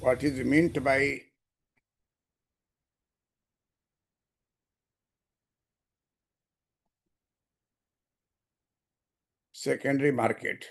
what is meant by secondary market.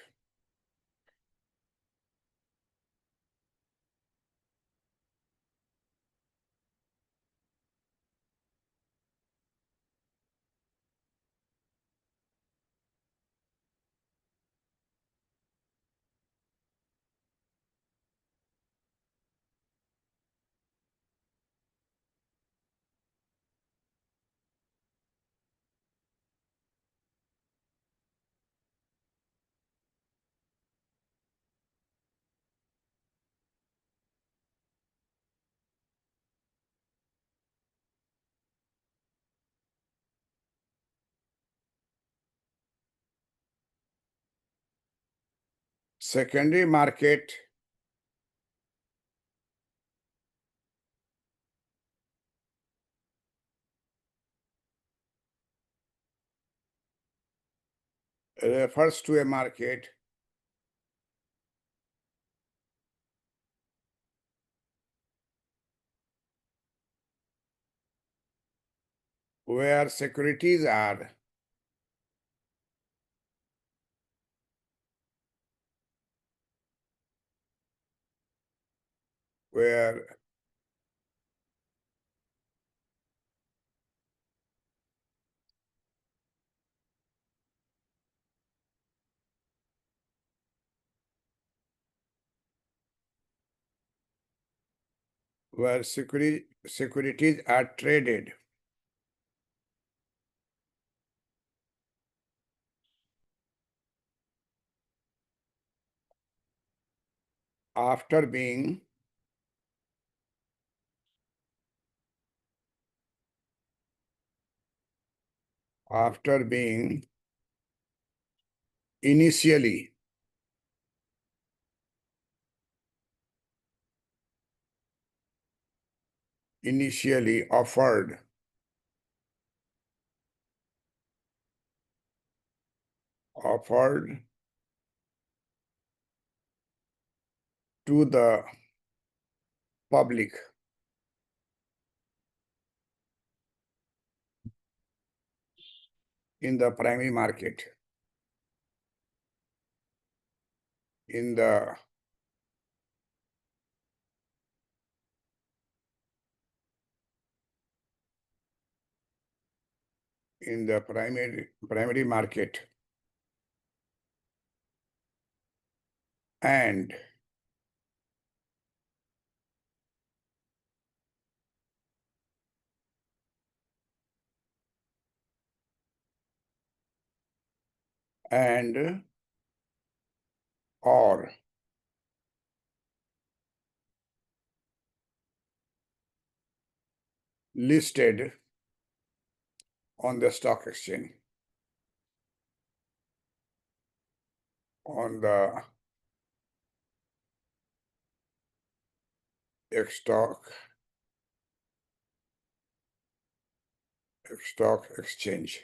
Secondary market refers to a market where securities are where securities are traded after being initially offered to the public in the primary market, in the primary market, and and or listed on the stock exchange, on the stock exchange.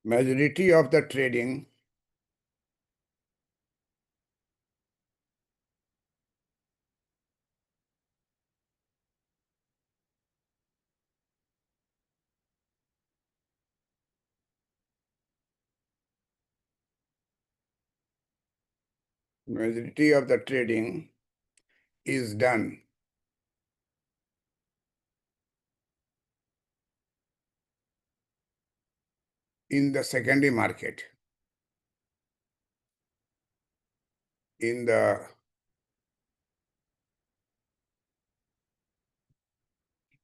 Majority of the trading is done in the secondary market, in the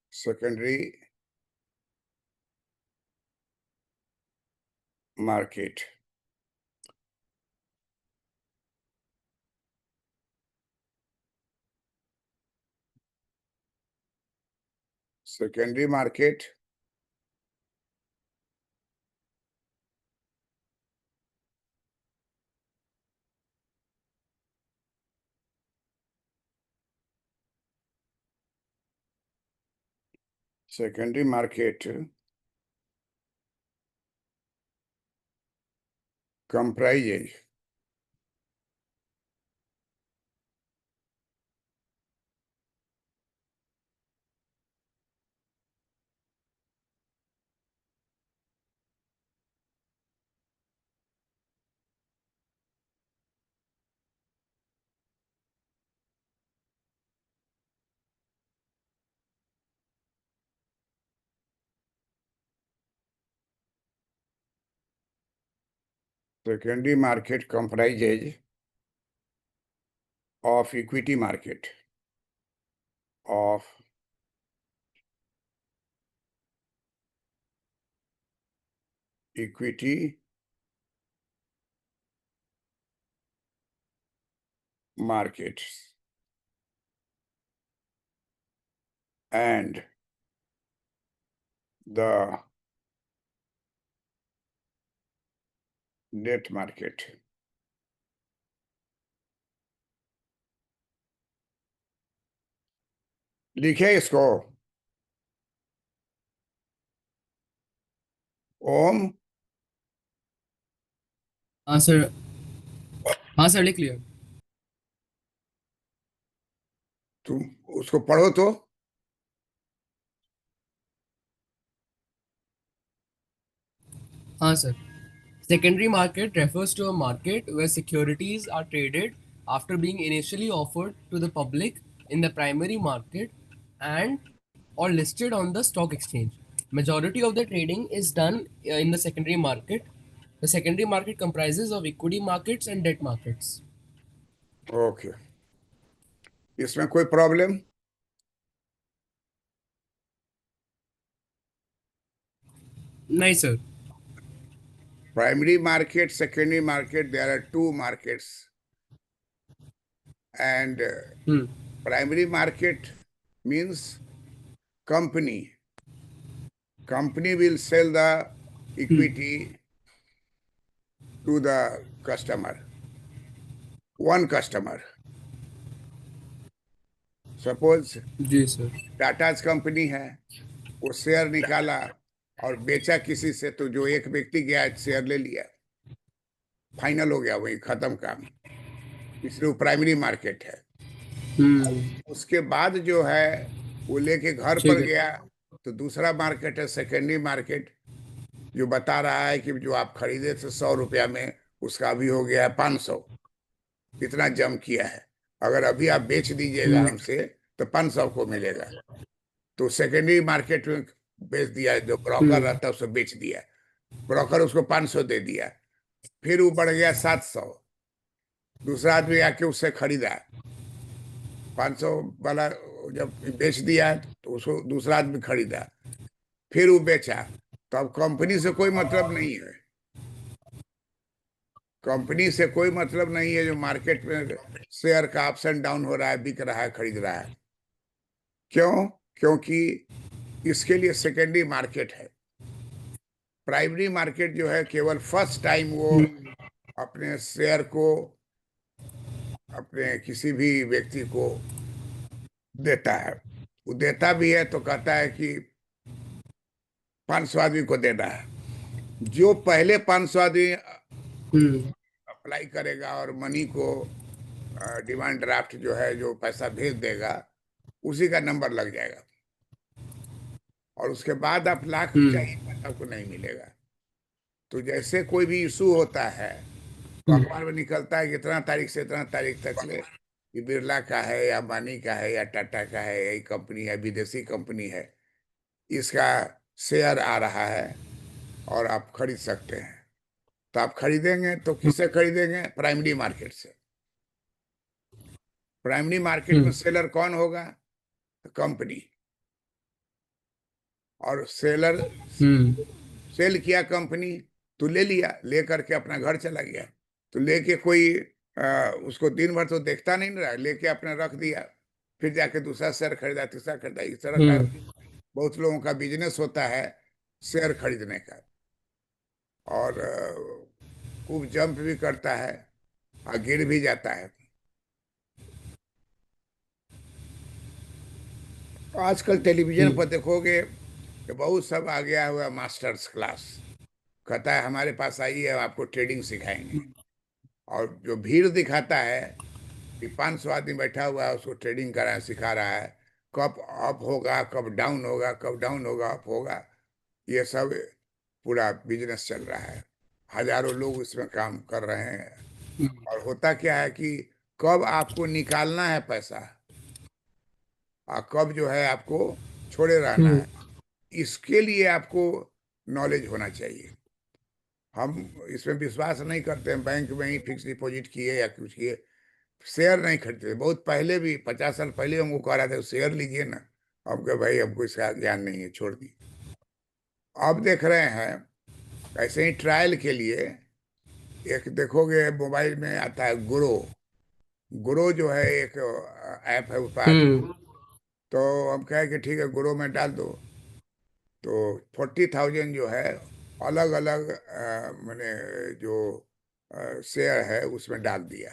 secondary market. Secondary market secondary market comprises secondary market comprises of equity market, of equity markets and the debt market. लिखे इसको ओम। हाँ sir. हाँ sir, लिख लिया। तुम उसको पढ़ो तो। हाँ sir. Secondary market refers to a market where securities are traded after being initially offered to the public in the primary market and or listed on the stock exchange. Majority of the trading is done in the secondary market. The secondary market comprises of equity markets and debt markets. Okay, इसमें कोई problem? नहीं sir. Primary market, secondary market, there are two markets. And hmm. primary market means company. Company will sell the equity to the customer. One customer. Suppose ji sir. Tatas company है, वो share निकाला और बेचा किसी से, तो जो एक व्यक्ति गया शेयर ले लिया, फाइनल हो गया, वही खत्म काम। इसलिए वो प्राइमरी मार्केट है। हम्म। उसके बाद जो है वो लेके घर ठीक पर है। गया, तो दूसरा मार्केट है सेकेंडरी मार्केट, जो बता रहा है कि जो आप खरीदे थे 100 रुपया में, उसका अभी हो गया है 500। इतना जम किया है, अगर अभी आप बेच दीजिएगा हम्म। हमसे तो 500 को मिलेगा। तो सेकेंडरी मार्केट में बेच दिया, जो ब्रोकर हम्म। रहता है उसको बेच दिया, ब्रोकर उसको 500 दे दिया, फिर वो बढ़ गया 700। दूसरा आदमी आके उससे खरीदा, 500 वाला जब बेच दिया तो उसको दूसरा आदमी खरीदा, फिर वो बेचा। तो अब कंपनी से कोई मतलब नहीं है, कंपनी से कोई मतलब नहीं है जो मार्केट में शेयर का अप्स एंड डाउन हो रहा है, बिक रहा है, खरीद रहा है। क्यों? क्योंकि इसके लिए सेकेंडरी मार्केट है। प्राइमरी मार्केट जो है केवल फर्स्ट टाइम वो हम्म। अपने शेयर को अपने किसी भी व्यक्ति को देता है। वो देता भी है तो कहता है कि 500 आदमी को देना है। जो पहले 500 आदमी हम्म। अप्लाई करेगा और मनी को डिमांड ड्राफ्ट जो है, जो पैसा भेज देगा, उसी का नंबर लग जाएगा। और उसके बाद आप लाख हम्म। चाहिए, आपको नहीं मिलेगा। तो जैसे कोई भी इशू होता है तो हम्म। अखबार में निकलता है कि इतना तारीख से इतना तारीख तक ले, ये बिरला का है या अंबानी का है या टाटा का है, यही कंपनी है, विदेशी कंपनी है, इसका शेयर आ रहा है और आप खरीद सकते हैं। तो आप खरीदेंगे तो किससे खरीदेंगे? प्राइमरी मार्केट से। प्राइमरी मार्केट में हम्म। सेलर कौन होगा? कंपनी। और सेलर हम्म। सेल किया कंपनी, तो ले लिया, ले करके अपना घर चला गया। तो लेके कोई उसको दिन भर तो देखता नहीं रहा, लेके अपना रख दिया, फिर जाके दूसरा शेयर खरीदा, तीसरा खरीदा। इस तरह का हम्म। बहुत लोगों का बिजनेस होता है शेयर खरीदने का। और खूब जंप भी करता है और गिर भी जाता है। आजकल टेलीविजन हम्म। पर देखोगे तो बहुत सब आ गया हुआ मास्टर्स क्लास, कहता है हमारे पास आइए आपको ट्रेडिंग सिखाएंगे। और जो भीड़ दिखाता है कि 500 आदमी बैठा हुआ है उसको ट्रेडिंग करा सिखा रहा है, कब अप होगा कब डाउन होगा, कब डाउन होगा अप होगा, ये सब पूरा बिजनेस चल रहा है। हजारों लोग इसमें काम कर रहे हैं। और होता क्या है कि कब आपको निकालना है पैसा और कब जो है आपको छोड़े रहना है, इसके लिए आपको नॉलेज होना चाहिए। हम इसमें विश्वास नहीं करते हैं, बैंक में ही फिक्स डिपॉजिट किए या कुछ किए, शेयर नहीं खरीदते। बहुत पहले भी 50 साल पहले हमको कह रहा था शेयर लीजिए ना, हम कहे भाई हमको इसका ज्ञान नहीं है, छोड़ दी। अब देख रहे हैं ऐसे ही ट्रायल के लिए, एक देखोगे मोबाइल में आता है ग्रो, ग्रो जो है एक ऐप है उस पर आदमी, तो हम कहे कि ठीक है ग्रो में डाल दो। तो 40,000 जो है अलग अलग मैंने जो शेयर है उसमें डाल दिया।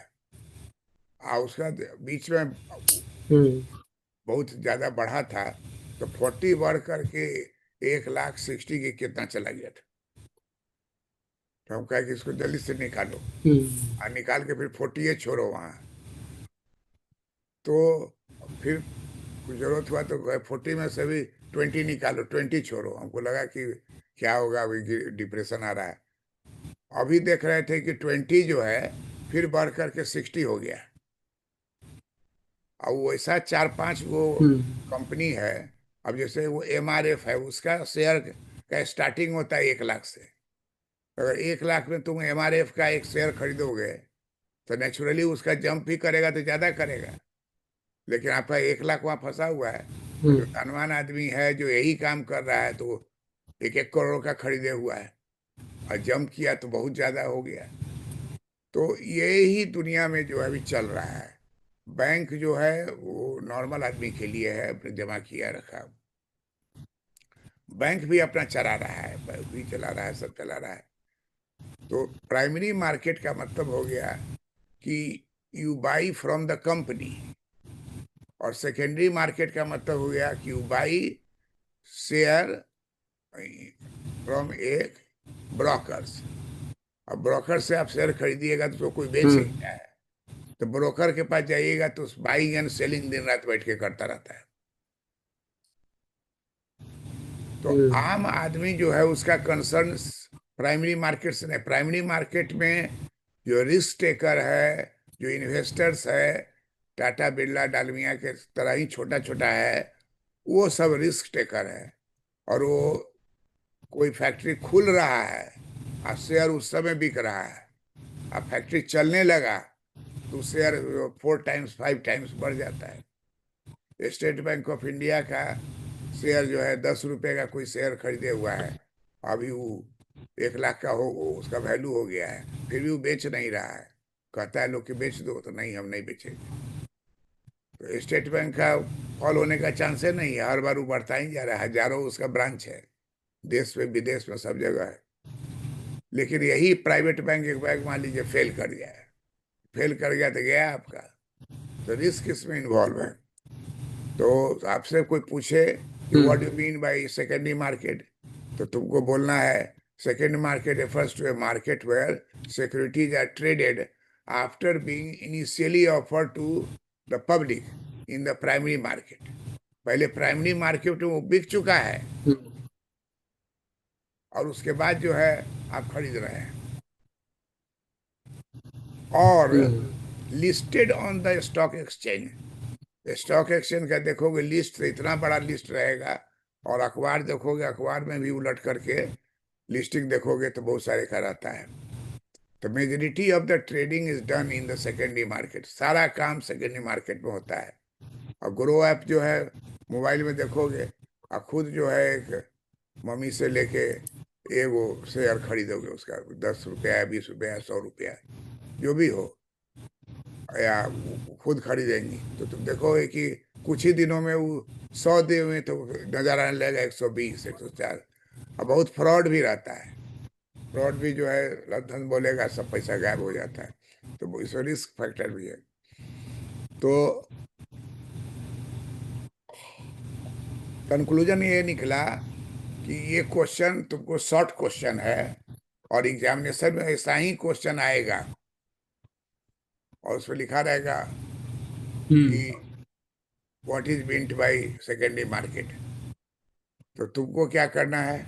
और उसका बीच में बहुत ज़्यादा बढ़ा था, तो 40 बढ़ करके 1,60,000 की कितना चला गया था। तो हम कहे कि इसको जल्दी से निकालो, और निकाल के फिर 40 छोड़ो वहाँ। तो फिर कुछ जरूरत हुआ तो 40 में से भी 20 निकालो, 20 छोड़ो। हमको लगा कि क्या होगा, अभी डिप्रेशन आ रहा है। अभी देख रहे थे कि 20 जो है फिर बढ़ करके 60 हो गया। और वैसा 4-5 वो कंपनी है। अब जैसे वो MRF है, उसका शेयर का स्टार्टिंग होता है 1 लाख से। अगर 1 लाख में तुम MRF का एक शेयर खरीदोगे तो नेचुरली उसका जंप भी करेगा तो ज्यादा करेगा। लेकिन आपका 1 लाख वहां फंसा हुआ है, तो जो धनवान आदमी है जो यही काम कर रहा है, तो 1-1 करोड़ का खरीदे हुआ है और जंप किया तो बहुत ज्यादा हो गया। तो ये ही दुनिया में जो है अभी चल रहा है। बैंक जो है वो नॉर्मल आदमी के लिए है, अपने जमा किया रखा। बैंक भी अपना चला रहा है, बैंक भी चला रहा है, सब चला रहा है। तो प्राइमरी मार्केट का मतलब हो गया कि you by from the company, और सेकेंडरी मार्केट का मतलब हो गया कि यू बाई शेयर फ्रॉम एक ब्रोकर्स। अब ब्रोकर से आप शेयर खरीदिएगा तो कोई बेचेगा, तो ब्रोकर के पास जाइएगा तो बाइंग एंड सेलिंग दिन रात बैठ के करता रहता है। तो आम आदमी जो है उसका कंसर्न प्राइमरी मार्केट से नहीं। प्राइमरी मार्केट में जो रिस्क टेकर है, जो इन्वेस्टर्स है, टाटा बिरला डालमिया के तरह ही छोटा छोटा है, वो सब रिस्क टेकर है। और वो कोई फैक्ट्री खुल रहा है और शेयर उस समय बिक रहा है, अब फैक्ट्री चलने लगा तो शेयर 4 टाइम्स 5 टाइम्स बढ़ जाता है। स्टेट बैंक ऑफ इंडिया का शेयर जो है 10 रुपए का कोई शेयर खरीदे हुआ है, अभी वो 1 लाख का हो, उसका वैल्यू हो गया है, फिर भी वो बेच नहीं रहा है। कहता है लोग कि बेच दो, तो नहीं हम नहीं बेचेंगे। तो स्टेट बैंक का फॉल होने का चांस है नहीं है, हर बार वो बढ़ता ही जा रहा है, हजारों उसका ब्रांच है, देश में विदेश में सब जगह है। लेकिन यही प्राइवेट बैंक, एक बैंक मान लीजिए फेल कर गया है, फेल कर गया तो गया आपका। तो रिस्क इसमें इन्वॉल्व है। तो आपसे कोई पूछे कि what you mean by secondary market, तो तुमको बोलना है secondary market refers to a market where securities are traded after being initially offered to the public in the primary market। पहले प्राइमरी मार्केट में वो बिक चुका है और उसके बाद जो है आप खरीद रहे हैं, और listed on the stock exchange. Stock exchange का देखोगे लिस्ट तो इतना बड़ा लिस्ट रहेगा, और अखबार देखोगे अखबार में भी उलट करके लिस्टिंग देखोगे तो बहुत सारे का रहता है। तो majority of the trading is done in the secondary market, सारा काम सेकेंडरी मार्केट में होता है। और ग्रो ऐप जो है मोबाइल में देखोगे, और खुद जो है एक मम्मी से लेके वो शेयर खरीदोगे, उसका 10 रुपया 20 रुपया 100 रुपया जो भी हो, या खुद खरीदेंगी, तो तुम देखोगे कि कुछ ही दिनों में वो 100 दिन में तो नजर आने लगेगा 120 104। और बहुत फ्रॉड भी रहता है, फ्रॉड भी जो है लधन बोलेगा सब पैसा गायब हो जाता है, तो इसमें रिस्क फैक्टर भी है। तो कंक्लूजन ये निकला कि ये क्वेश्चन तुमको शॉर्ट क्वेश्चन है और एग्जामिनेशन में ऐसा ही क्वेश्चन आएगा और उसमें लिखा रहेगा कि what is meant by secondary market. तो तुमको क्या करना है,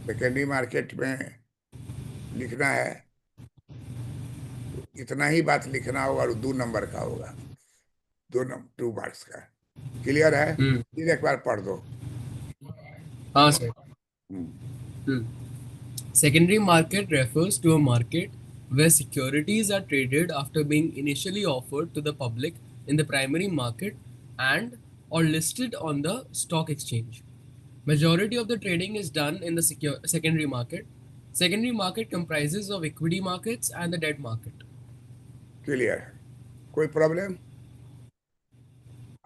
सेकेंडरी मार्केट में लिखना है, इतना ही बात लिखना होगा और 2 नंबर का होगा, 2 मार्क्स का। क्लियर है? फिर एक बार पढ़ दो। हाँ sir. Hmm, Secondary market refers to a market where securities are traded after being initially offered to the public in the primary market and or listed on the stock exchange. Majority of the trading is done in the secondary market. Secondary market comprises of equity markets and the debt market. Clear है? कोई problem?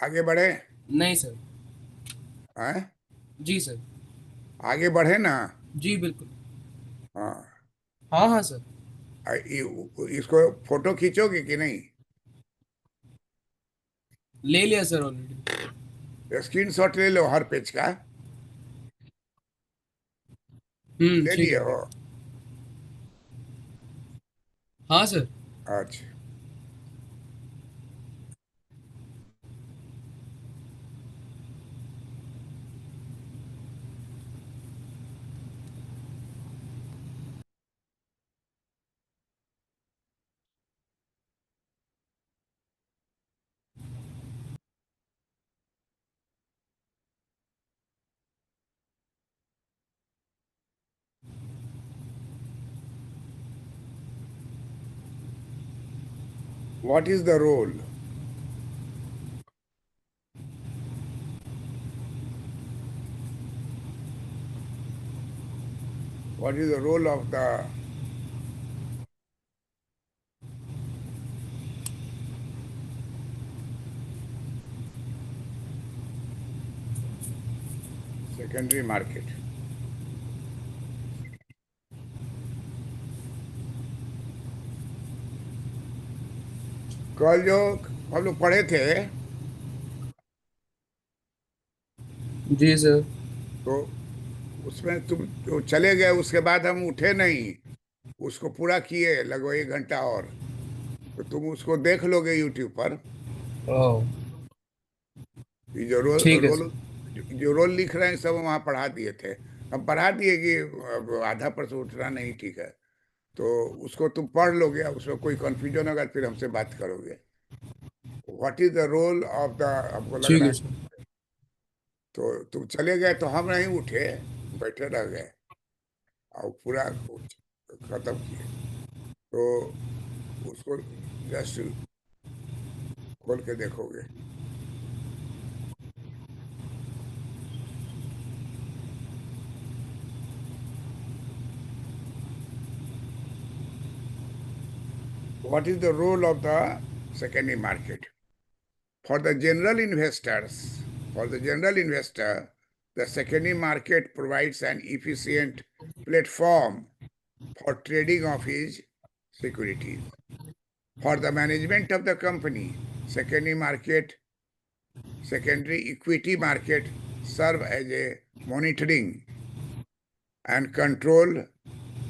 आगे बढ़े? नहीं sir. हैं? जी sir. आगे बढ़े ना? जी बिल्कुल। हाँ। हाँ हाँ सर। इसको फोटो खींचोगे कि नहीं? ले लिया सर ऑलरेडी। स्क्रीनशॉट ले लो हर पेज का। ले ठीक लिए है। हो? हाँ सर। अच्छा। What is the role? What is the role of the secondary market? कल जो हम लोग पढ़े थे, जी सर। तो उसमें तुम तो चले गए, उसके बाद हम उठे नहीं, उसको पूरा किए लगभग 1 घंटा और। तो तुम उसको देख लोगे यूट्यूब पर। ओह। ये जो रोल ठीक है रोल सर। जो रोल लिख रहे हैं सब वहाँ पढ़ा दिए थे। हम पढ़ा दिए कि अब आधा पर से उठना नहीं ठीक है। तो उसको तुम पढ़ लोगे, अब उसमें कोई कंफ्यूजन होगा तो फिर हमसे बात करोगे। What is the role of the, हमको लग ठीक रहा है है। सर। तो तुम चले गए तो हम नहीं उठे, बैठे रह गए और पूरा खत्म किए। तो उसको जस्ट खोल के देखोगे। What is the role of the secondary market? For the general investors, for the general investor, the secondary market provides an efficient platform for trading of his securities. For the management of the company, secondary equity market serve as a monitoring and control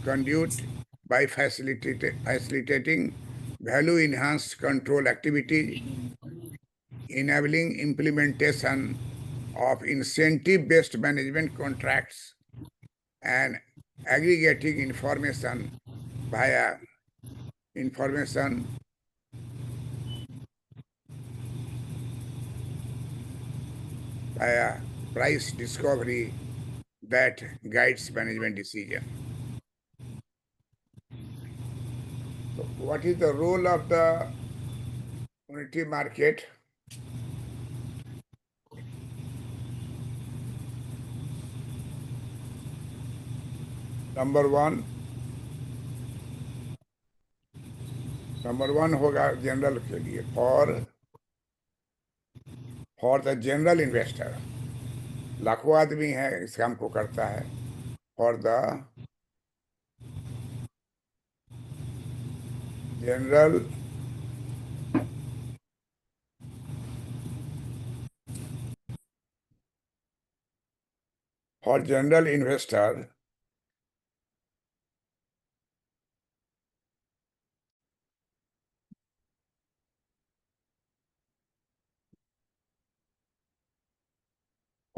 conduit by facilitating value-enhanced control activities, enabling implementation of incentive-based management contracts, and aggregating via information via price discovery that guides management decision. So what is the role of the commodity market? Number one होगा general के लिए, for the general investor. लाखों आदमी है इस काम को करता है। For the general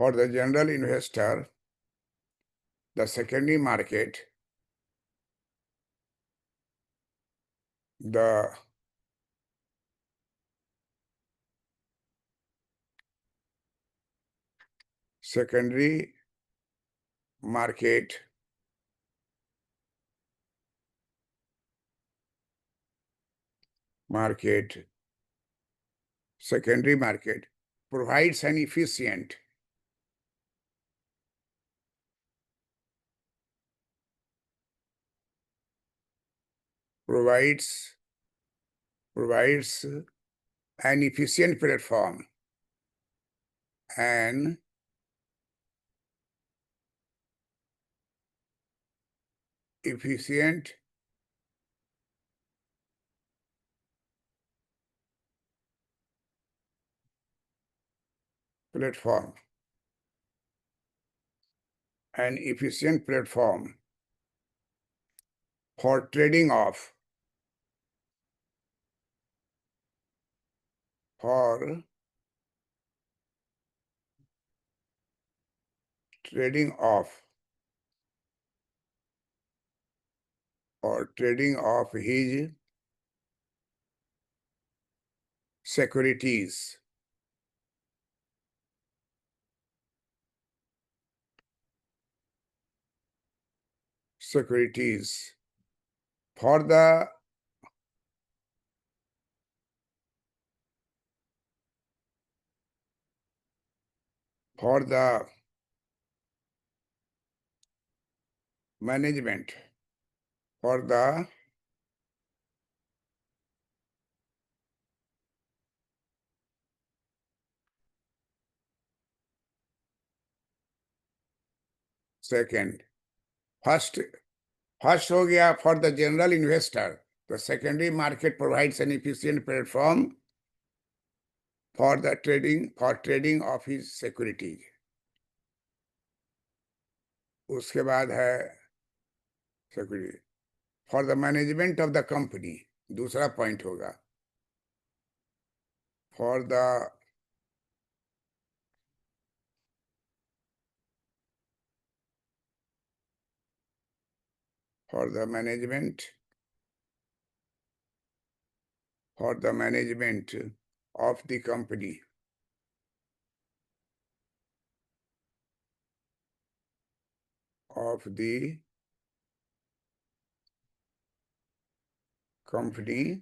For general investor, the secondary market, the secondary market secondary market provides an efficient provides an efficient platform an efficient platform an efficient platform for trading of for trading of his securities for the management for the second first हो गया for the general investor. The secondary market provides an efficient platform for trading of his security. उसके बाद है security for the management of the company. दूसरा point होगा for the management of the company.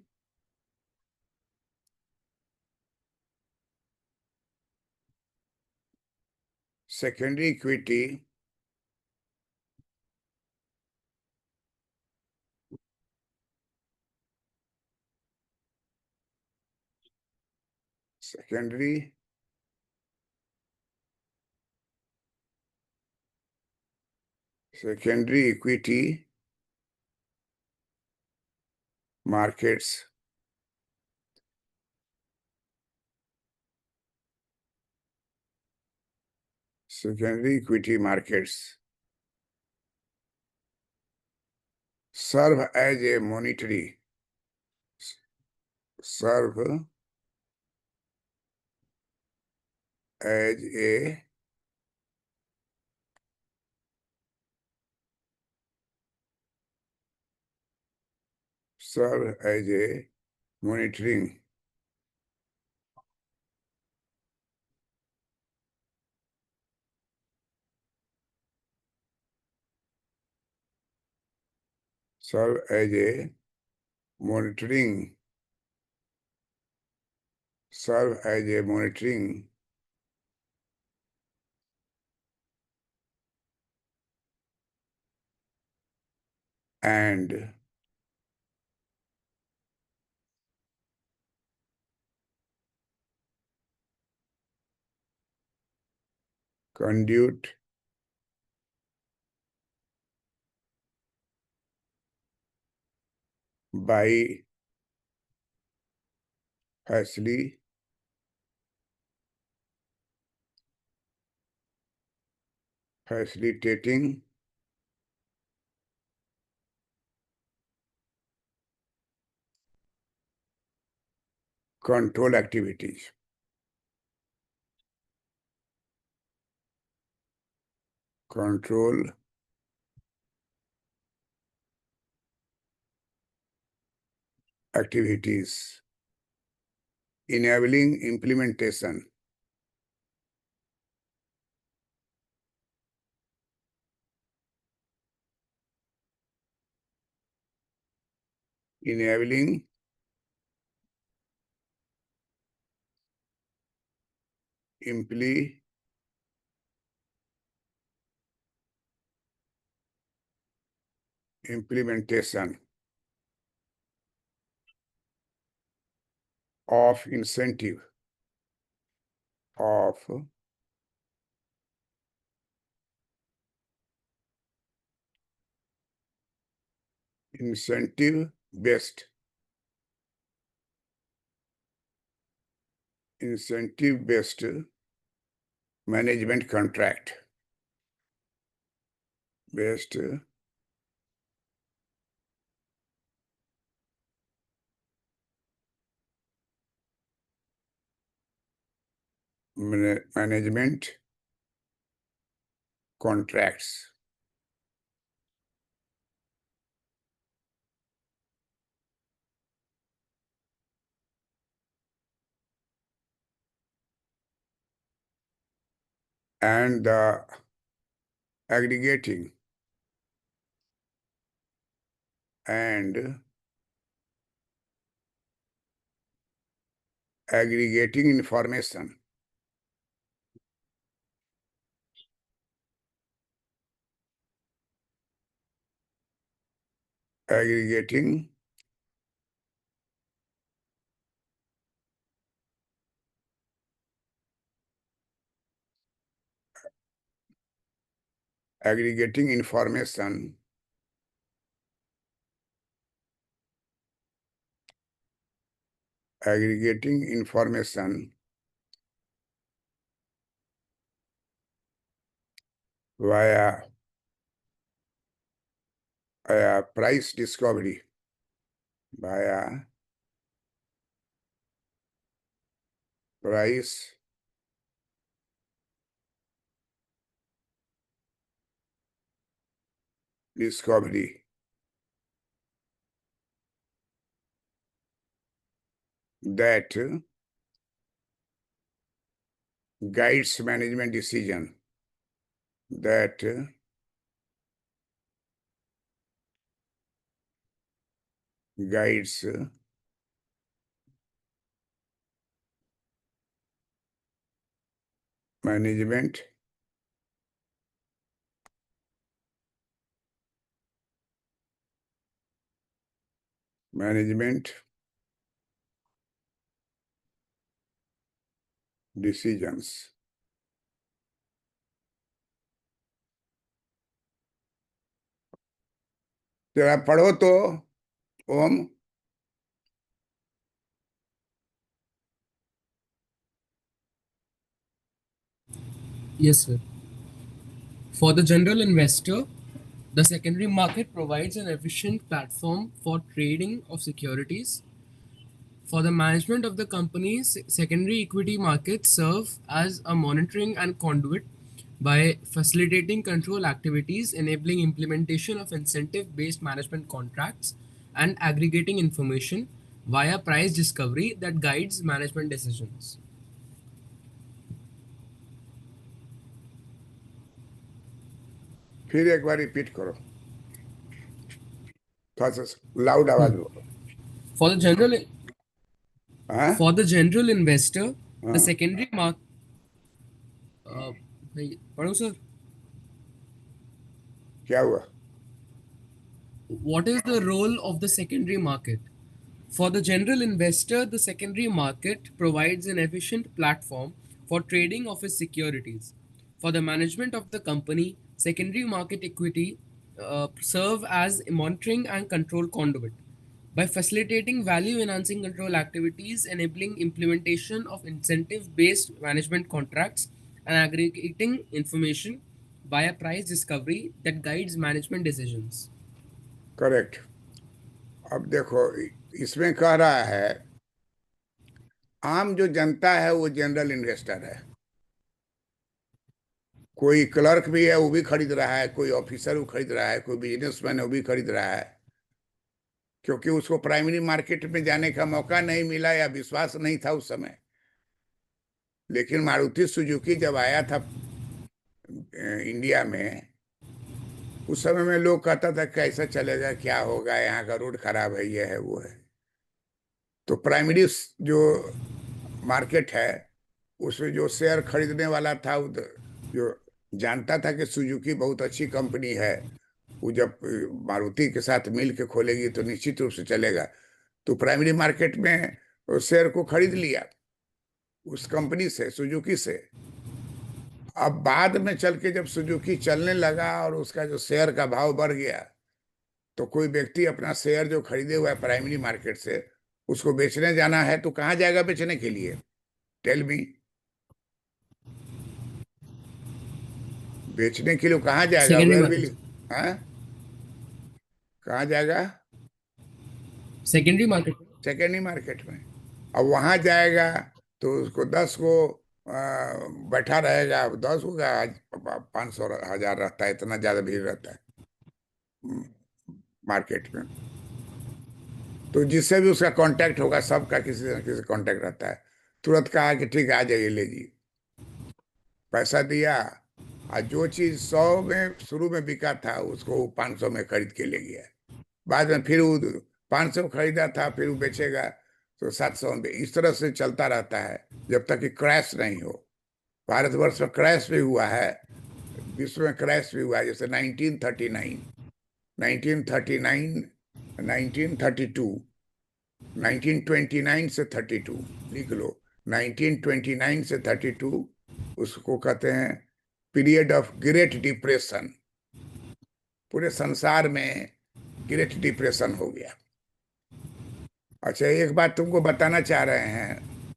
Secondary equity markets serve as a monetary serve as a monitoring serve as a monitoring and conduit by facilitating control activities. Control activities. Enabling implementation. Enabling implementation of incentive based management contract. Based management contracts. And the aggregating and aggregating information aggregating aggregating information aggregating information via price discovery, via price discovery that guides management decision, that guides management decisions. जरा पढ़ो तो ओम. Yes, sir. For the general investor, the secondary market provides an efficient platform for trading of securities. For the management of the companies, secondary equity markets serve as a monitoring and conduit by facilitating control activities, enabling implementation of incentive based management contracts, and aggregating information via price discovery that guides management decisions. फिर एक बार repeat करो, थोड़ा सा loud आवाज बोलो. For the general हाँ for the general investor, the हाँ, secondary market. पढ़ो सर. क्या हुआ? What is the role of the secondary market? For the general investor, the secondary market provides an efficient platform for trading of his securities. For the management of the company, secondary market equity serve as a monitoring and control conduit by facilitating value enhancing control activities, enabling implementation of incentive based management contracts, and aggregating information via price discovery that guides management decisions. Correct. अब देखो, इसमें कह रहा है आम जो जनता है वो जनरल इन्वेस्टर है। कोई क्लर्क भी है वो भी खरीद रहा है, कोई ऑफिसर वो खरीद रहा है, कोई बिजनेसमैन है वो भी खरीद रहा है, क्योंकि उसको प्राइमरी मार्केट में जाने का मौका नहीं मिला या विश्वास नहीं था उस समय। लेकिन मारुति सुजुकी जब आया था इंडिया में, उस समय में लोग कहता था कैसा चलेगा, क्या होगा, यहाँ का रोड खराब है, ये है वो है। तो प्राइमरी जो मार्केट है उसमें जो शेयर खरीदने वाला था जो जानता था कि सुजुकी बहुत अच्छी कंपनी है, वो जब मारुति के साथ मिल के खोलेगी तो निश्चित रूप से चलेगा, तो प्राइमरी मार्केट में उस शेयर को खरीद लिया उस कंपनी से, सुजुकी से। अब बाद में चल के जब सुजुकी चलने लगा और उसका जो शेयर का भाव बढ़ गया, तो कोई व्यक्ति अपना शेयर जो खरीदे हुआ है प्राइमरी मार्केट से, उसको बेचने जाना है तो कहाँ जाएगा बेचने के लिए? Tell me. बेचने के लिए कहाँ जाएगा? Secondary where market. विल, हाँ, कहाँ जाएगा? Secondary market. सेकेंडरी मार्केट में। अब वहां जाएगा तो उसको 10 को बैठा रहेगा, 10 को 500 1000 रहता है, इतना ज्यादा भीड़ रहता है मार्केट में। तो जिससे भी उसका कांटेक्ट होगा, सबका किसी न किसी कांटेक्ट रहता है, तुरंत कहा कि ठीक है आ जाइए लीजिए, पैसा दिया, और जो चीज 100 में शुरू में बिका था उसको वो 500 में खरीद के ले गया। बाद में फिर वो 500 खरीदा था, फिर वो बेचेगा तो 700 में। इस तरह से चलता रहता है जब तक कि क्रैश नहीं हो। भारतवर्ष में क्रैश भी हुआ है, विश्व में क्रैश भी हुआ है, जैसे 1939, 1939, 1932, 1929 से 32, लिख लो, 1929 से 32, उसको कहते हैं पीरियड ऑफ ग्रेट डिप्रेशन। पूरे संसार में ग्रेट डिप्रेशन हो गया। अच्छा, एक बात तुमको बताना चाह रहे हैं,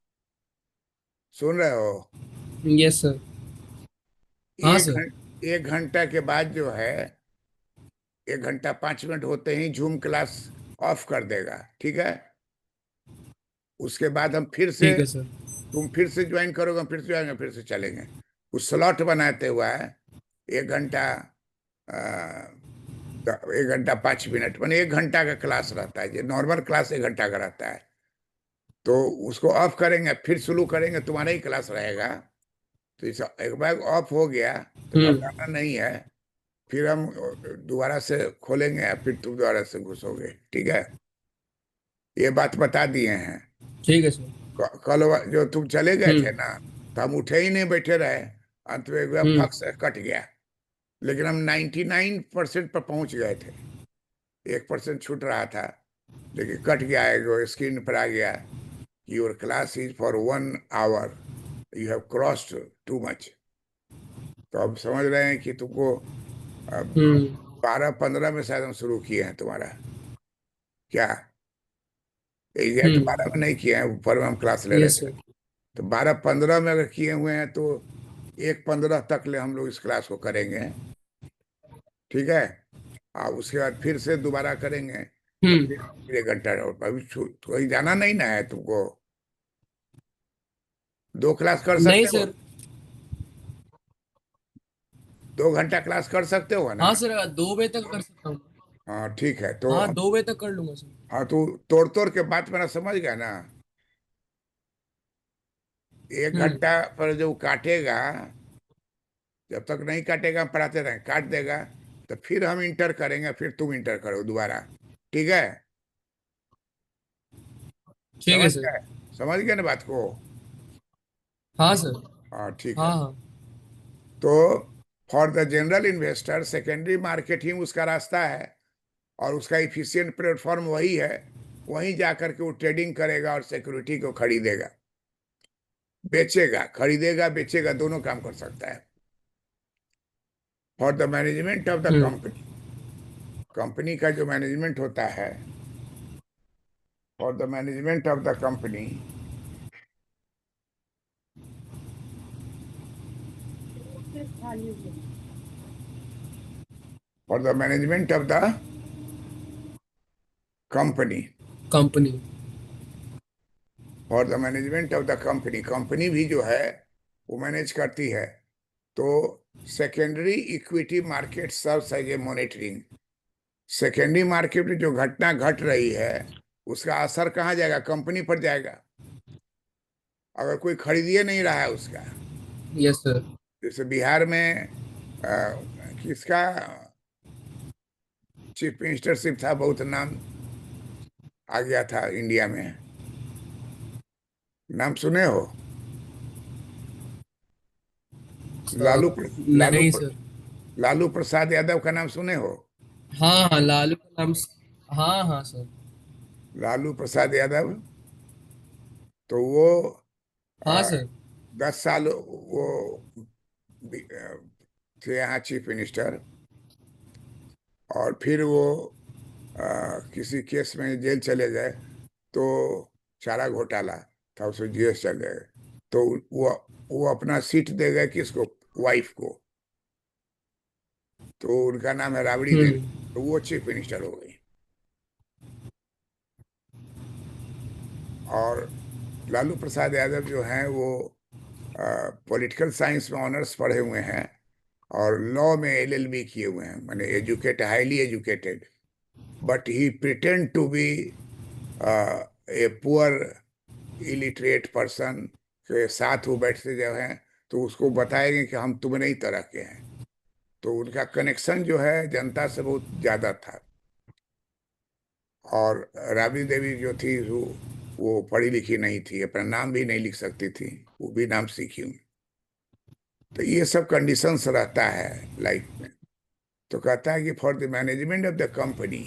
सुन रहे हो? Yes, sir. हाँ एक सर। एक घंटा के बाद जो है, 1 घंटा 5 मिनट होते ही जूम क्लास ऑफ कर देगा, ठीक है? उसके बाद हम फिर से, ठीक है सर। तुम फिर से ज्वाइन करोगे, हम फिर से आएंगे, फिर से चलेंगे। उस स्लॉट बनाते हुआ है 1 घंटा, 1 घंटा 5 मिनट, मैंने 1 घंटा का क्लास रहता है, जो नॉर्मल क्लास 1 घंटा का रहता है। तो उसको ऑफ करेंगे, फिर शुरू करेंगे, तुम्हारा ही क्लास रहेगा। तो इस एक बार ऑफ हो गया तो हम्म। घबराना नहीं है, फिर हम दोबारा से खोलेंगे, फिर तुम दोबारा से घुसोगे, ठीक है? ये बात बता दिए हैं। ठीक है सर। कल जो तुम चले गए थे हम्म। ना, तो हम उठे ही नहीं, बैठे रहे, अंत में एक बार हम्म। फक से कट गया। लेकिन हम 99% पर पहुंच गए थे, 1% छूट रहा था, लेकिन कट गया है, स्क्रीन पर आ गया, your class is for 1 hour, you have crossed too much. तो अब समझ रहे हैं कि तुमको अब हम्म। 12-15 में शायद हम शुरू किए हैं तुम्हारा, क्या एग्जैक्ट हम्म। 12 में नहीं किए हैं, ऊपर में हम क्लास ले रहे यस थे। सर। तो 12-15 में अगर किए हुए हैं तो 1-15 तक ले हम लोग इस क्लास को करेंगे, ठीक है? उसके बाद फिर से दोबारा करेंगे, तो हम्म। फिर 1 घंटा और अभी कहीं जाना नहीं ना है तुमको। 2 क्लास कर नहीं सकते हो, सर। 2 घंटा क्लास कर सकते हो ना? हाँ सर, 2 बजे तक कर सकता हूँ। हाँ ठीक है, तो हाँ, 2 बजे तक कर लूंगा सर। हाँ, तो तोड़ तोड़ के बात मेरा समझ गया ना? 1 घंटा पर जो काटेगा, जब तक नहीं काटेगा हम पढ़ाते रहें, काट देगा तो फिर हम इंटर करेंगे, फिर तुम इंटर करो दोबारा, ठीक है? ठीक है समझ सर। गए? समझ गए ना बात को? हाँ सर। हाँ ठीक है। हाँ हाँ। तो for the general investor secondary market ही उसका रास्ता है, और उसका इफिशियंट प्लेटफॉर्म वही है। वहीं जाकर के वो ट्रेडिंग करेगा और सिक्योरिटी को खरीदेगा, बेचेगा, खरीदेगा बेचेगा, दोनों काम कर सकता है। For the management of the hmm. Company, company का जो मैनेजमेंट होता है, for the management of the company, for the management of the company, Company. For the management of the company, company भी जो है वो मैनेज करती है। तो secondary equity market serves as a monitoring, secondary market में जो घटना घट रही है उसका असर कहाँ जाएगा? कंपनी पर जाएगा। अगर कोई खरीदिए नहीं रहा है उसका, Yes, sir. जैसे बिहार में किसका चीफ मिनिस्टरशिप था, बहुत नाम आ गया था इंडिया में, नाम सुने हो? Uh, लालू लालू नहीं सर. लालू प्रसाद यादव का नाम सुने हो? हाँ हाँ, लालू का नाम हाँ हाँ सर. लालू प्रसाद यादव, तो वो हाँ आ, सर. 10 साल वो थे यहाँ चीफ मिनिस्टर, और फिर वो किसी केस में जेल चले गए, तो चारा घोटाला था, उसमें जेल चले गए, तो वो अपना सीट दे गए किसको? वाइफ को। तो उनका नाम है राबड़ी देवी, हम्म. तो वो चीफ मिनिस्टर हो गई। और लालू प्रसाद यादव जो हैं वो पॉलिटिकल साइंस में ऑनर्स पढ़े हुए हैं, और लॉ में एलएलबी किए हुए हैं, माने educated, highly educated, but he pretend to be a poor illiterate person के साथ वो बैठते जो हैं, तो उसको बताएंगे कि हम तुम नहीं तरह के हैं। तो उनका कनेक्शन जो है जनता से बहुत ज्यादा था। और राबड़ी देवी जो थी वो पढ़ी लिखी नहीं थी, अपना नाम भी नहीं लिख सकती थी, वो भी नाम सीखी हूँ। तो ये सब कंडीशंस रहता है लाइफ में। तो कहता है कि for the management of the company,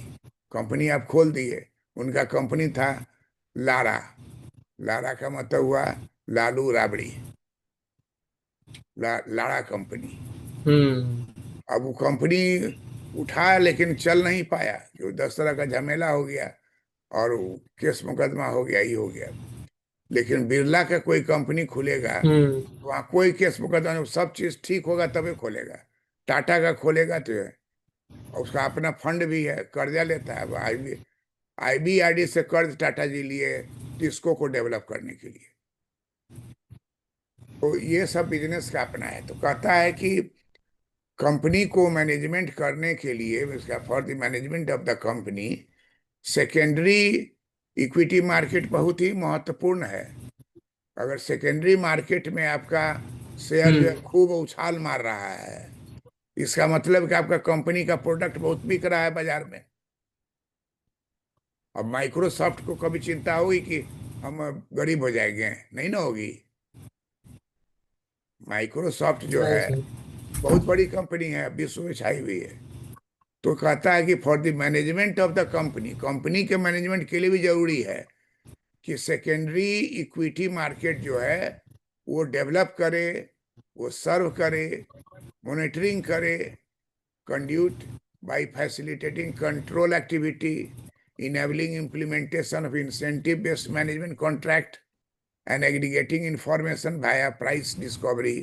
company आप खोल दिए, उनका कंपनी था लारा, लारा का मतलब हुआ लालू राबड़ी, लारा कंपनी। हम्म. अब वो कंपनी उठाया लेकिन चल नहीं पाया, क्यों? 10 तरह का झमेला हो गया, और वो केस मुकदमा हो गया, ही हो गया। लेकिन बिरला का कोई कंपनी खुलेगा, हम्म. वहाँ कोई केस मुकदमा नहीं, सब चीज ठीक होगा तभी खोलेगा। टाटा का खोलेगा तो और उसका अपना फंड भी है, कर्जा लेता है। आईबीआरडी से कर्ज टाटा जी लिए टिस्को को डेवलप करने के लिए। तो ये सब बिजनेस का अपना है। तो कहता है कि कंपनी को मैनेजमेंट करने के लिए, उसका for the management of the company, secondary equity market बहुत ही महत्वपूर्ण है। अगर सेकेंडरी मार्केट में आपका शेयर जो है हम्म. खूब उछाल मार रहा है, इसका मतलब कि आपका कंपनी का प्रोडक्ट बहुत बिक रहा है बाजार में। अब माइक्रोसॉफ्ट को कभी चिंता होगी कि हम गरीब हो जाएंगे? नहीं ना होगी। माइक्रोसॉफ्ट जो नहीं है सर. बहुत बड़ी कंपनी है, विश्व में छाई हुई है। तो कहता है कि for the management of the company, company के मैनेजमेंट के लिए भी जरूरी है कि सेकेंडरी इक्विटी मार्केट जो है वो डेवलप करे, वो सर्व करे, मॉनिटरिंग करे, conduit by facilitating control activity, enabling implementation of incentive based management contract, and aggregating information via price discovery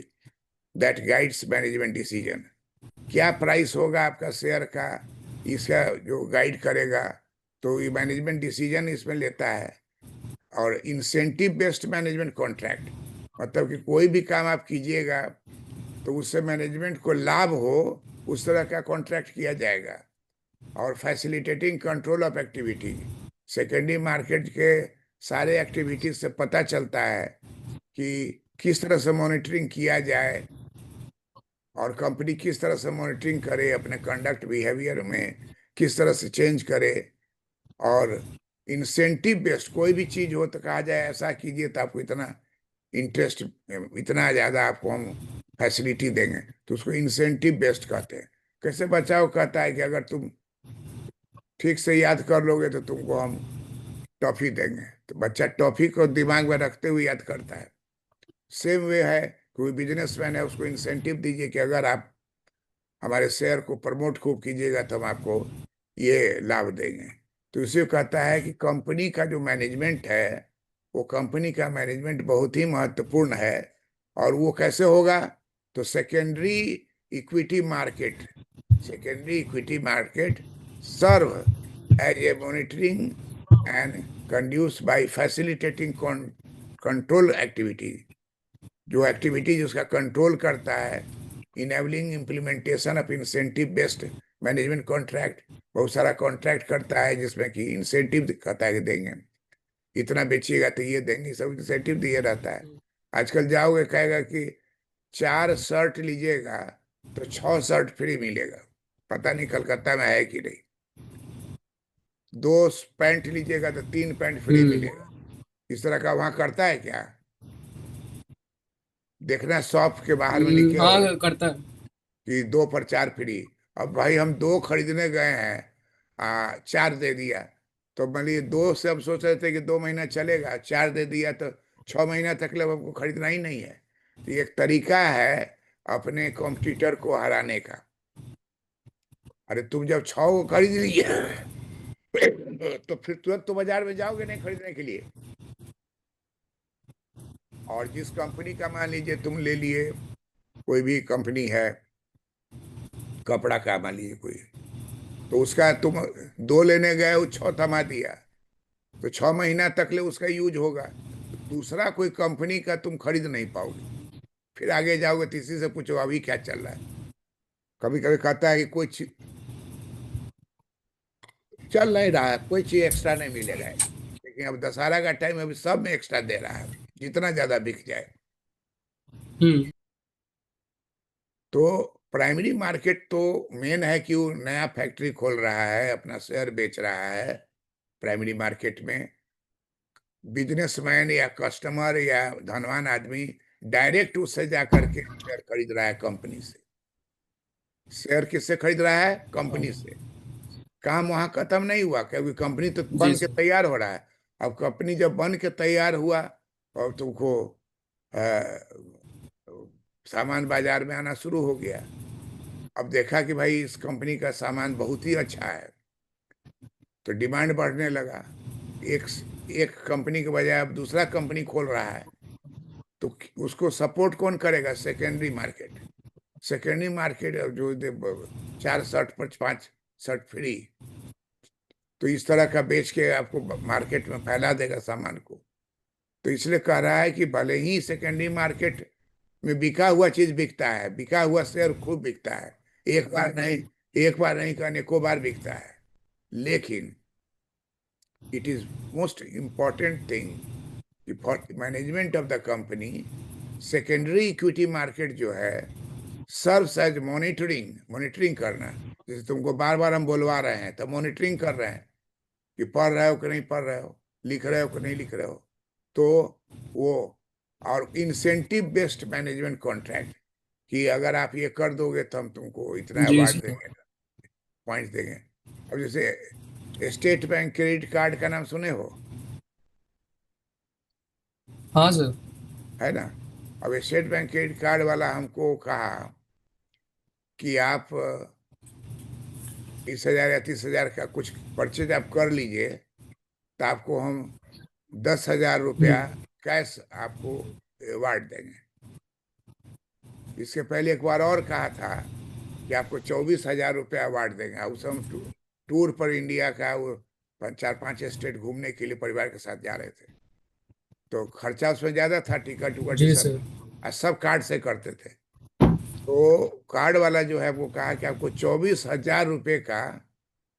that guides management decision। क्या प्राइस होगा आपका शेयर का, इसका जो गाइड करेगा, तो ये मैनेजमेंट डिसीजन इसमें लेता है। और इंसेंटिव बेस्ड मैनेजमेंट कॉन्ट्रैक्ट, मतलब कि कोई भी काम आप कीजिएगा तो उससे मैनेजमेंट को लाभ हो, उस तरह का कॉन्ट्रैक्ट किया जाएगा। और facilitating control of activity, secondary market के सारे एक्टिविटीज से पता चलता है कि किस तरह से मॉनिटरिंग किया जाए, और कंपनी किस तरह से मॉनिटरिंग करे, अपने कंडक्ट बिहेवियर में किस तरह से चेंज करे। और इंसेंटिव बेस्ड कोई भी चीज हो तो कहा जाए ऐसा कीजिए तो आपको इतना इंटरेस्ट, इतना ज्यादा आपको हम फैसिलिटी देंगे, तो उसको इंसेंटिव बेस्ड कहते हैं। कैसे बचाओ? कहता है कि अगर तुम ठीक से याद कर लोगे तो तुमको हम टॉफी देंगे। तो बच्चा टॉफी को दिमाग में रखते हुए याद करता है। सेम वे है, कोई बिजनेसमैन है, उसको इंसेंटिव दीजिए कि अगर आप हमारे शेयर को प्रमोट खूब कीजिएगा तो हम आपको ये लाभ देंगे। तो इसे कहता है कि कंपनी का जो मैनेजमेंट है, वो कंपनी का मैनेजमेंट बहुत ही महत्वपूर्ण है। और वो कैसे होगा? तो secondary equity market secondary equity market serve as a monitoring and conduce by facilitating control activity, जो एक्टिविटीज उसका कंट्रोल करता है, enabling implementation of incentive based management contract, बहुत सारा कॉन्ट्रैक्ट करता है जिसमें कि इंसेंटिव कहता है कि देंगे, इतना बेचिएगा तो ये देंगे, सब इंसेंटिव दिए रहता है। आजकल जाओगे कहेगा कि 4 शर्ट लीजिएगा तो 6 शर्ट फ्री मिलेगा, पता नहीं कलकत्ता में है कि नहीं। 2 पैंट लीजिएगा तो 3 पैंट फ्री मिलेगा, इस तरह का वहां करता है क्या? देखना शॉप के बाहर में लिखे हो हाँ करता है। कि 2 पर 4 फ्री। अब भाई हम 2 खरीदने गए हैं, 4 दे दिया, तो मान लीजिए 2 से हम सोच रहे थे कि 2 महीना चलेगा, 4 दे दिया तो 6 महीना तक ले हमको खरीदना ही नहीं है। तो ये एक तरीका है अपने कॉम्पिटिटर को हराने का। अरे तुम जब 6 को खरीद लिए तो फिर तुरंत तो बाजार में जाओगे नहीं खरीदने के लिए। और जिस कंपनी का मान लीजिए तुम ले लिए, कोई भी कंपनी है कपड़ा का मान लीजिए कोई, तो उसका तुम 2 लेने गए, वो 6 थमा दिया, तो 6 महीना तक ले उसका यूज होगा। दूसरा कोई कंपनी का तुम खरीद नहीं पाओगे, फिर आगे जाओगे तीसरी से पूछो अभी क्या चल रहा है। कभी कभी कहता है कि कोई चीज चल नहीं रहा है, कोई चीज एक्स्ट्रा नहीं मिलेगा, लेकिन अब दशहरा का टाइम है, अभी सब में एक्स्ट्रा दे रहा है, जितना ज्यादा बिक जाए। हम्म। तो प्राइमरी मार्केट तो मेन है कि वो नया फैक्ट्री खोल रहा है, अपना शेयर बेच रहा है प्राइमरी मार्केट में। बिजनेसमैन या कस्टमर या धनवान आदमी डायरेक्ट उससे जा करके शेयर खरीद रहा है कंपनी से। शेयर किससे खरीद रहा है? कंपनी से। काम वहां खत्म नहीं हुआ, क्योंकि कंपनी तो जी बन के सर। तैयार हो रहा है। अब कंपनी जब बन के तैयार हुआ और तुमको सामान बाजार में आना शुरू हो गया, अब देखा कि भाई इस कंपनी का सामान बहुत ही अच्छा है, तो डिमांड बढ़ने लगा। एक एक कंपनी के बजाय अब दूसरा कंपनी खोल रहा है, तो उसको सपोर्ट कौन करेगा? Secondary market. सेकेंडरी मार्केट जो 4 शर्ट पर 5 शर्ट फ्री, तो इस तरह का बेच के आपको मार्केट में फैला देगा सामान को। तो इसलिए कह रहा है कि भले ही सेकेंडरी मार्केट में बिका हुआ चीज बिकता है, बिका हुआ शेयर खूब बिकता है, एक बार नहीं, एक बार नहीं का अनेकों बार बिकता है, लेकिन it is most important thing for management of the company, secondary equity market जो है सर्व्स एज मॉनिटरिंग, मॉनिटरिंग करना। जैसे तुमको बार बार हम बोलवा रहे हैं, तो मॉनिटरिंग कर रहे हैं कि पढ़ रहे हो कि नहीं पढ़ रहे हो, लिख रहे हो कि नहीं लिख रहे हो। तो वो, और इंसेंटिव बेस्ड मैनेजमेंट कॉन्ट्रैक्ट, कि अगर आप ये कर दोगे तो हम तुमको इतना जी अवार्ड सर। देंगे, पॉइंट्स देंगे। अब जैसे स्टेट बैंक क्रेडिट कार्ड का नाम सुने हो, हाँ सर। है ना? अब स्टेट बैंक क्रेडिट कार्ड वाला हमको कहा कि आप 20,000 या 30,000 का कुछ परचेज आप कर लीजिए, तो आपको हम 10,000 रुपया हम्म। कैश आपको अवार्ड देंगे। इसके पहले एक बार और कहा था कि आपको 24,000 रुपया अवार्ड देंगे। उस हम टूर पर इंडिया का वो 4-5 स्टेट घूमने के लिए परिवार के साथ जा रहे थे, तो खर्चा उसमें ज्यादा था, टिकट उकट ये जी सब, सर। और सब कार्ड से करते थे। तो कार्ड वाला जो है वो कहा कि आपको 24,000 रुपये का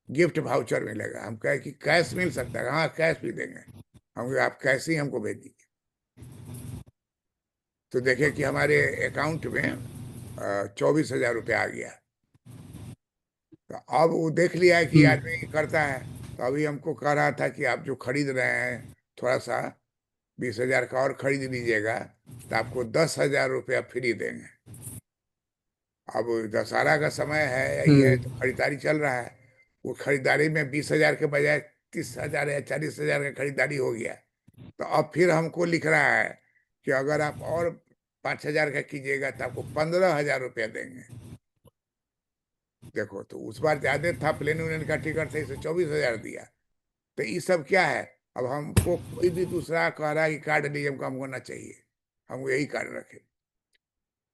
गिफ्ट वाउचर मिलेगा। हम कहे कि कैश मिल सकता है? हाँ कैश भी देंगे। हम कहे, आप कैश ही हमको भेज दीजिए। तो देखे कि हमारे अकाउंट में 24,000 रुपया आ गया। तो अब वो देख लिया है कि हम्म। आदमी करता है, तो अभी हमको कह रहा था कि आप जो खरीद रहे हैं थोड़ा सा 20,000 का और खरीद लीजिएगा, तो आपको 10,000 रुपया फ्री देंगे। अब दशहरा का समय है, यही है, तो हम्म। खरीदारी चल रहा है। वो खरीदारी में 20,000 के बजाय 30,000 या 40,000 का खरीदारी हो गया। तो अब फिर हमको लिख रहा है कि अगर आप और 5,000 का कीजिएगा तो आपको 15,000 रुपया देंगे। देखो, तो उस बार ज्यादा था, प्लेन उलेन का टिकट था, इसे 24,000 दिया। तो ये सब क्या है? अब हमको कोई भी दूसरा कह रहा है कि कार्ड लीजिए, हमको हमको ना चाहिए, हमको यही कार्ड रखे।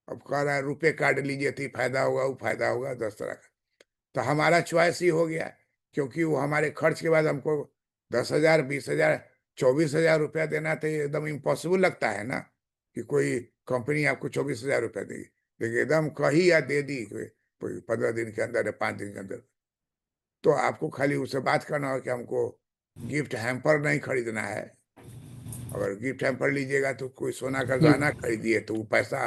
अब कह रहा है रुपए कार्ड लीजिए तो ये फायदा होगा, वो फायदा होगा, 10 तरह का। तो हमारा चॉइस ही हो गया, क्योंकि वो हमारे खर्च के बाद हमको 10,000, 20,000, 24,000 रुपया देना तो ये एकदम इम्पॉसिबल लगता है ना, कि कोई कंपनी आपको 24,000 रुपया देगी। देखिए एकदम कही या दे दी कोई 15 दिन के अंदर या 5 दिन के अंदर, तो आपको खाली उससे बात करना हो कि हमको गिफ्ट हैम्पर नहीं खरीदना है। अगर गिफ्ट हैम्पर लीजिएगा तो कोई सोना का हम्म, गहना खरीदिए, तो वो पैसा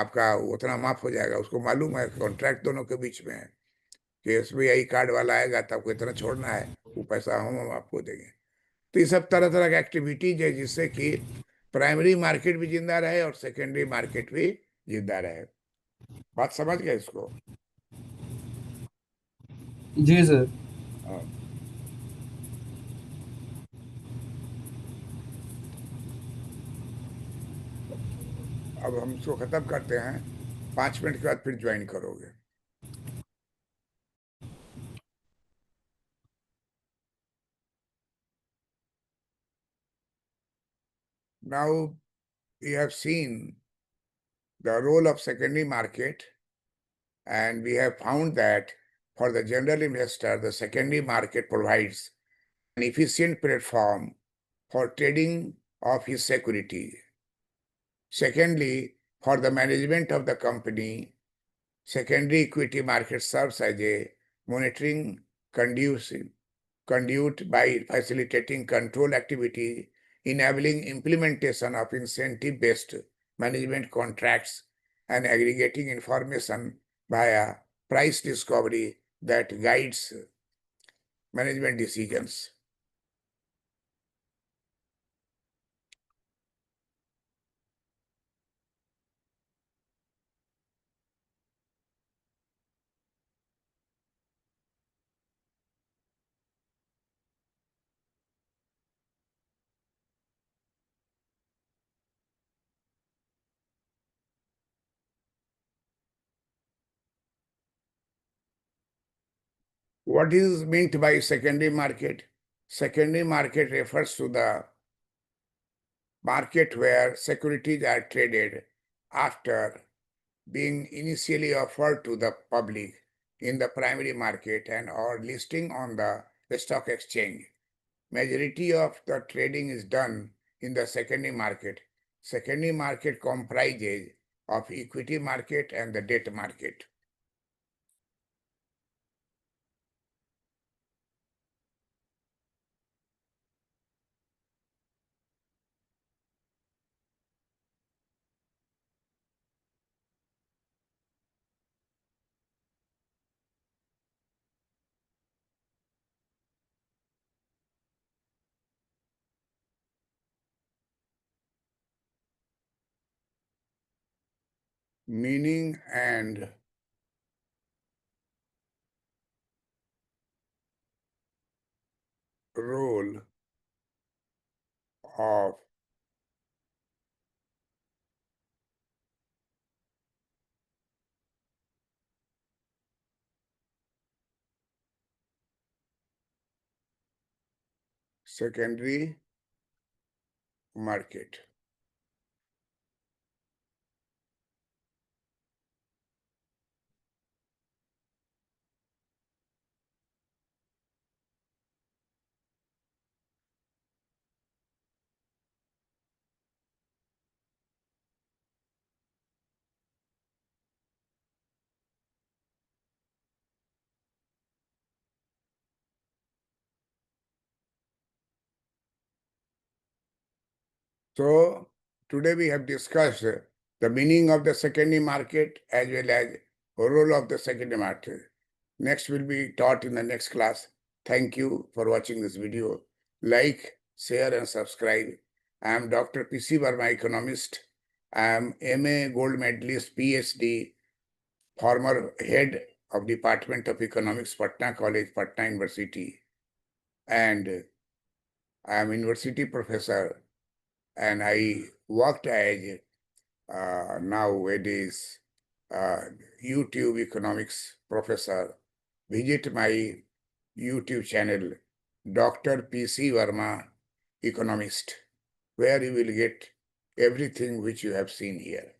आपका उतना माफ हो जाएगा। उसको मालूम है, कॉन्ट्रैक्ट दोनों के बीच में है कि SBI कार्ड वाला आएगा तो आपको इतना छोड़ना है, वो पैसा हम आपको देंगे। तो ये सब तरह तरह की एक्टिविटीज है जिससे कि प्राइमरी मार्केट भी जिंदा रहे और सेकेंडरी मार्केट भी जिंदा रहे। बात समझ गए इसको? जी सर। हाँ। अब हम इसको खत्म करते हैं, 5 मिनट के बाद फिर ज्वाइन करोगे। Now we have seen the role of secondary market, and we have found that for the general investor, the secondary market provides an efficient platform for trading of his security. Secondly, for the management of the company, secondary equity market serves as a monitoring conduit by facilitating control activity, enabling implementation of incentive-based management contracts, and aggregating information via price discovery that guides management decisions. What is meant by secondary market? Secondary market refers to the market where securities are traded after being initially offered to the public in the primary market and or listing on the stock exchange. Majority of the trading is done in the secondary market. Secondary market comprises of equity market and the debt market. Meaning and role of secondary market. So today we have discussed the meaning of the secondary market as well as role of the secondary market. Next will be taught in the next class. Thank you for watching this video. Like, share and subscribe. I am Dr. P.C. Verma, economist. I am MA Gold Medalist, PhD, former head of Department of Economics, Patna College, Patna University. And I am university professor, and I worked as nowadays YouTube economics professor. Visit my YouTube channel, Dr. P.C. Verma, economist, where you will get everything which you have seen here.